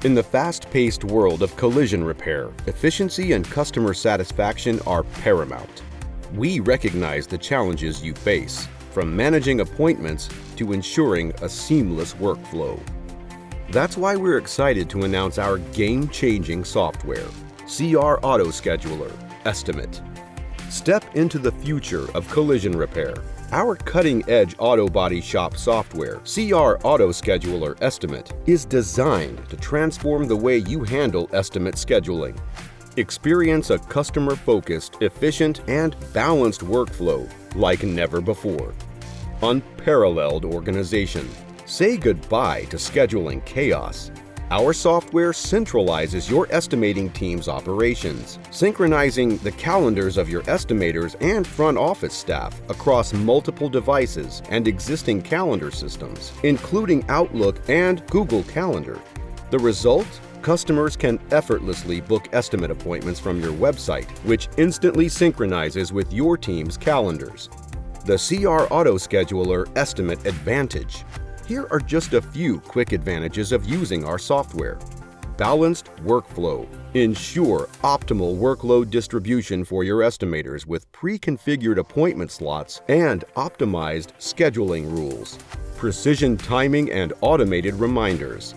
In the fast-paced world of collision repair, efficiency and customer satisfaction are paramount. We recognize the challenges you face, from managing appointments to ensuring a seamless workflow. That's why we're excited to announce our game-changing software, CR Auto Scheduler Estimate. Step into the future of collision repair. Our cutting-edge auto body shop software, CR Auto Scheduler Estimate, is designed to transform the way you handle estimate scheduling. Experience a customer-focused, efficient, and balanced workflow like never before. Unparalleled organization. Say goodbye to scheduling chaos. Our software centralizes your estimating team's operations, synchronizing the calendars of your estimators and front office staff across multiple devices and existing calendar systems, including Outlook and Google Calendar. The result? Customers can effortlessly book estimate appointments from your website, which instantly synchronizes with your team's calendars. The CR Auto Scheduler Estimate Advantage. Here are just a few quick advantages of using our software. Balanced workflow. Ensure optimal workload distribution for your estimators with pre-configured appointment slots and optimized scheduling rules. Precision timing and automated reminders.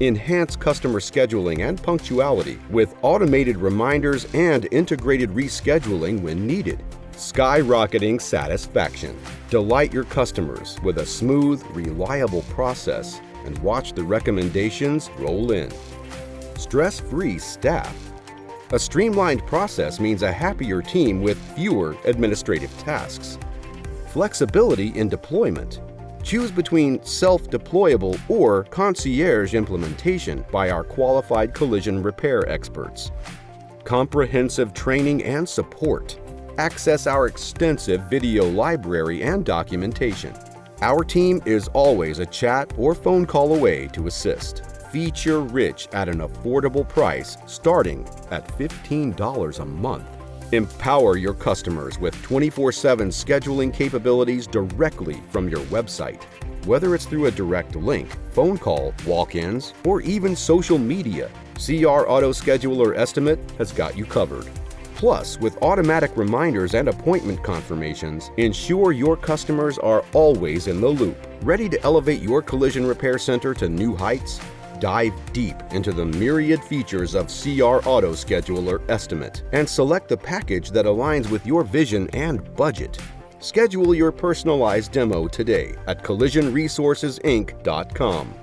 Enhance customer scheduling and punctuality with automated reminders and integrated rescheduling when needed. Skyrocketing satisfaction. Delight your customers with a smooth, reliable process and watch the recommendations roll in. Stress-free staff. A streamlined process means a happier team with fewer administrative tasks. Flexibility in deployment. Choose between self-deployable or concierge implementation by our qualified collision repair experts. Comprehensive training and support. Access our extensive video library and documentation. Our team is always a chat or phone call away to assist. Feature-rich at an affordable price starting at $15 a month. Empower your customers with 24/7 scheduling capabilities directly from your website. Whether it's through a direct link, phone call, walk-ins, or even social media, CR Auto Scheduler Estimate has got you covered. Plus, with automatic reminders and appointment confirmations, ensure your customers are always in the loop. Ready to elevate your collision repair center to new heights? Dive deep into the myriad features of CR Auto Scheduler Estimate and select the package that aligns with your vision and budget. Schedule your personalized demo today at collisionresourcesinc.com.